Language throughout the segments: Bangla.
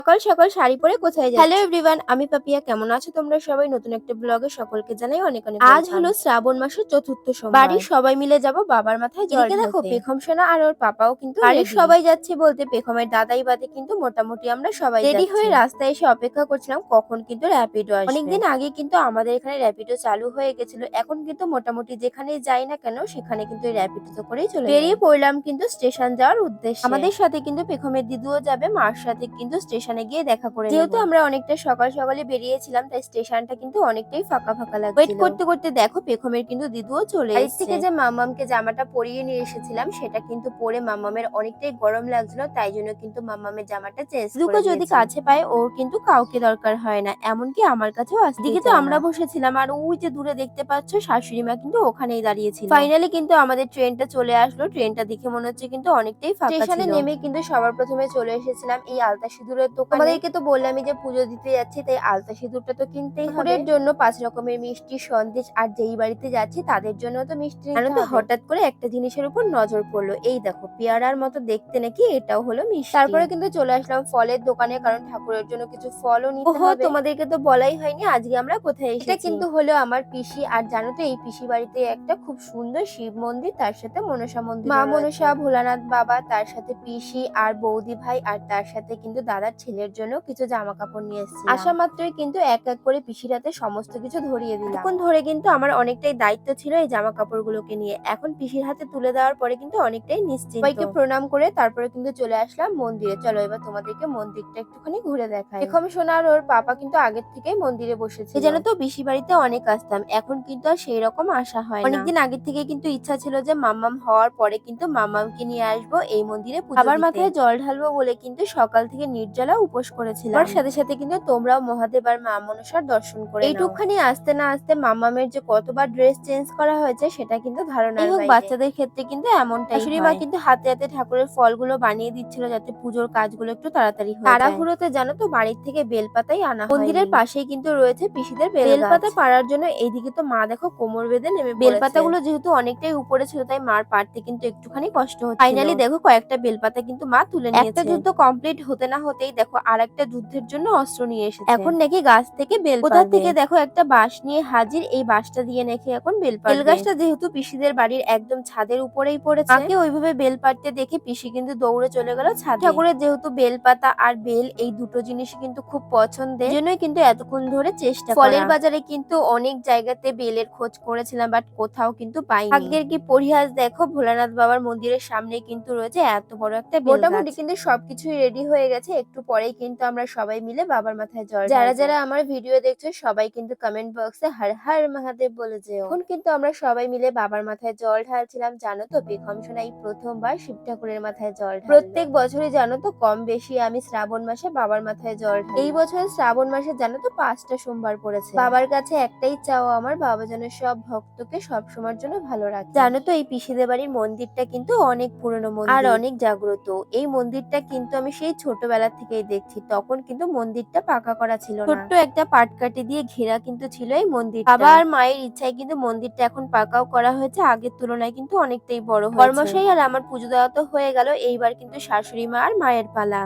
সকাল সকাল শাড়ি পরে কোথায় যাচ্ছ? হ্যালো এভরিওয়ান, আমি পাপিয়া। কেমন আছো তোমরা সবাই? নতুন একটা ব্লগে সকলকে জানাই অনেক অনেক আজ হলো শ্রাবণ মাসের চতুর্থ সোমবার। বাড়ির সবাই মিলে যাব বাবার মাথায় জল ঢালতে। দেখো পেখম সোনা আর ওর পাপাও কিন্তু বাড়ির সবাই যাচ্ছে বলতে পেখমের দাদাই বাদে কিন্তু মোটামুটি আমরা সবাই রেডি হয়ে রাস্তায় এসে অপেক্ষা করছিলাম কখন কিন্তু র্যাপিডো আসবে। অনেকদিন আগে কিন্তু আমাদের এখানে র্যাপিডো চালু হয়ে গেছিল। এখন কিন্তু মোটামুটি যেখানেই যাই না কেন সেখানে কিন্তু র্যাপিডো করেই চলে বেরিয়ে পড়লাম কিন্তু স্টেশন যাওয়ার উদ্দেশ্যে। আমাদের সাথে কিন্তু পেখমের দিদুও যাবে, মার সাথে কিন্তু স্টেশনে গিয়ে দেখা করে নেব। যেহেতু আমরা অনেকটা সকাল সকালে বেরিয়েছিলাম তাই স্টেশনটা কিন্তু অনেকটাই ফাঁকা ফাঁকা লাগছিল। ওয়েট করতে করতে দেখো পেখমের কিন্তু দিদুও চলে এসেছে। থেকে যে মাম্মামকে জামাটা পরিয়ে নিয়ে এসেছিলাম সেটা কিন্তু পরে মাম্মামের অনেকটাই গরম লাগছিল, তাই জন্য কিন্তু মাম্মামের জামাটা চেঞ্জ করে দিয়েছি। যদি কাছে পায় ওর কিন্তু কাউকে দরকার হয় না, এমনকি আমার কাছেও আসতে দিকে তো আমরা বসেছিলাম আর ওই যে দূরে দেখতে পাচ্ছ শাশুড়ি মা কিন্তু ওখানেই দাঁড়িয়েছিল। ফাইনালি কিন্তু আমাদের ট্রেনটা চলে আসলো। ট্রেনটা দেখে মনে হচ্ছে কিন্তু অনেকটাই ফাঁকা ছিল। স্টেশনে নেমে কিন্তু সবার প্রথমে চলে এসেছিলাম এই আলতা সিঁদুরের দোকানে। তোমাদেরকে তো বললামই যে পুজো দিতে যাচ্ছি তাই আলতা সিঁদুরটা তো কিনতেই হবে। ঠাকুরের জন্য 5 রকমের মিষ্টি সন্দেশ, আর যেই বাড়িতে যাচ্ছি তাদের জন্য তো মিষ্টি নিতে হবে। হঠাৎ করে একটা জিনিসের উপর নজর পড়লো, এই দেখো পেয়ারার মতো দেখতে নাকি এটাও হলো মিষ্টি। তারপরে কিন্তু চলে আসলাম ফলের দোকানে, কারণ ঠাকুরের জন্য কিছু ফলও নিতে হবে। তোমাদেরকে তো বলাই হয়নি আজকে আমরা কোথায় এসেছি। এটা কিন্তু হলো আমার পিসি, আর জানো তো এই পিসি বাড়িতে একটা খুব সুন্দর শিব মন্দির, তার সাথে মনসা মন্দির, মা মনসা, ভোলানাথ বাবা, তার সাথে পিসি আর বৌদি ভাই, আর তার সাথে কিন্তু দাদার ছেলের জন্য কিছু জামা কাপড় নিয়ে এসেছি। আসা মাত্রই কিন্তু এক এক করে পিসির হাতে সমস্ত কিছু ধরিয়ে দিলাম। এখন ধরে কিন্তু আমার অনেকটাই দায়িত্ব ছিল এই জামা কাপড়গুলোকে নিয়ে। এখন পিসির হাতে তুলে দেওয়ার পরে কিন্তু অনেকটাই নিশ্চিন্ত। সবাইকে প্রণাম করে তারপরে কিন্তু চলে আসলাম মন্দিরে। চলো এবার তোমাদেরকে মন্দিরটা একটুখানি ঘুরে দেখাই। পেখম সোনা আর ওর পাপা কিন্তু আগের থেকেই মন্দিরে বসেছে। জানো তো পিসি বাড়িতে অনেক আসতাম, এখন কিন্তু আর সেই রকম আসা হয় না। অনেকদিন আগে থেকে কিন্তু ইচ্ছা ছিল যে মাম্মাম হওয়ার পরে কিন্তু মাম্মামকে নিয়ে আসবো এই মন্দিরে পুজো দিতে। আবার মাথায় জল ঢালবো বলে কিন্তু সকাল থেকে নির্জলা উপোস করেছিলাম। আর সাথে সাথে কিন্তু তোমরাও মহাদেব আর মা মনসার দর্শন করে এইটুকখানি আসতে না আসতে মাম্মামের যে কতবার ড্রেস চেঞ্জ করা হয়েছে সেটা কিন্তু ধারণার বাইরে। বাচ্চাদের ক্ষেত্রে কিন্তু এমনটাই শাশুড়ি মা কিন্তু হাতে হাতে ঠাকুরের ফলগুলো বানিয়ে দিচ্ছিল যাতে পুজোর কাজগুলো একটু তাড়াতাড়ি হয়। তাড়াহুড়োতে জানো তো বাড়ির থেকে বেলপাতাই আনা হয়। মন্দিরের পাশেই কিন্তু রয়েছে পিসিদের বেলপাতা পাড়ার জন্য এইদিকে তো মা দেখো কোমর বেঁধে নেমে পড়েছে। বেলপাতাগুলো যেহেতু অনেকটাই উপরে ছিল তাই মার পাড়তে কিন্তু একটুখানি কষ্ট হচ্ছিল। ফাইনালি দেখো কয়েকটা বেলপাতা কিন্তু মা তুলে নিয়েছে। একটা যুদ্ধ কমপ্লিট হতে না হতেই দেখো আরেকটা যুদ্ধের জন্য অস্ত্র নিয়ে এসেছে। এখন নাকি গাছ থেকে বেল পাড়বে। কোথা থেকে দেখো একটা বাঁশ নিয়ে হাজির, এই বাঁশটা দিয়ে নাকি এখন বেল পাড়বে। বেল গাছটা যেহেতু পিসিদের বাড়ির একদম ছাদের উপরেই পড়েছে, মাকে ওইভাবে বেল পাড়তে দেখে পিসি কিন্তু দৌড়ে চলে গেল ছাদে। ঠাকুরের যেহেতু বেলপাতা আর বেল এই দুটো জিনিস কিন্তু খুব পছন্দের, জন্যই কিন্তু এতক্ষণ ধরে চেষ্টা করা। ফলের বাজারে কিন্তু অনেক জায়গাতে বেলের খোঁজ করেছিলাম বাট কোথাও কিন্তু পাইনি। ভাগ্যের কি পরিহাস দেখো ভোলানাথ বাবার মন্দিরের সামনে কিন্তু রয়েছে এত বড় একটা বেল গাছ। মোটামুটি কিন্তু সবকিছুই রেডি হয়ে গেছে, একটু পরেই কিন্তু আমরা সবাই মিলে বাবার মাথায় জল ঢালবো। যারা যারা আমার ভিডিও দেখছো সবাই কিন্তু কমেন্ট বক্সে হর হর মহাদেব বলে যেও। এখন কিন্তু আমরা সবাই মিলে বাবার মাথায় জল ঢালছিলাম। জানো তো পেখম সোনা এই প্রথমবার শিব ঠাকুরের মাথায় জল ঢাললো। প্রত্যেক বছরই জানো তো কম বেশি আমি শ্রাবণ মাসে বাবার মাথায় জল ঢালি। এই বছর শ্রাবণ মাসে জানো তো 5টা সোমবার পড়েছে। বাবার কাছে একটাই চাওয়া আমার, বাবা যেন সব ভক্তকে সব সময়ের জন্য ভালো রাখে। জানো তো এই পিসিদের বাড়ির মন্দিরটা কিন্তু অনেক পুরনো মন্দির আর অনেক জাগ্রত। এই মন্দিরটা কিন্তু আমি সেই ছোটবেলা থেকেই দেখছি, তখন কিন্তু মন্দিরটা পাকা করা ছিল না, ছোট্ট একটা পাটকাঠি দিয়ে ঘেরা কিন্তু ছিল এই মন্দিরটা। বাবা আর মায়ের ইচ্ছায় কিন্তু মন্দিরটা এখন পাকাও করা হয়েছে, আগের তুলনায় কিন্তু অনেকটাই বড় হয়েছে। কর্মশাই আর আমার পুজো দেওয়া তো হয়ে গেল, এইবার কিন্তু শাশুড়ি মা আর মায়ের পালা।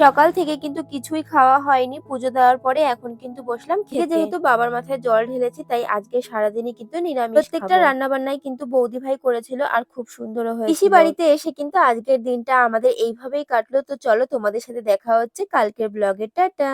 সকাল থেকে কিন্তু কিছুই খাওয়া হয়নি পুজো দেওয়ার পরে, এখন কিন্তু বসলাম খেতে। যেহেতু বাবার মাথায় জল ঢেলেছি তাই আজকে সারাদিনই কিন্তু নিরামিষ। প্রত্যেকটা রান্না বান্নাই কিন্তু বৌদি ভাই করেছিল আর খুব সুন্দরও হয়েছিল। পিসি বাড়িতে এসে কিন্তু আজকের দিনটা আমাদের এইভাবেই কাটলো। তো চলো তোমাদের সাথে দেখা হচ্ছে কালকের ব্লগে। টাটা।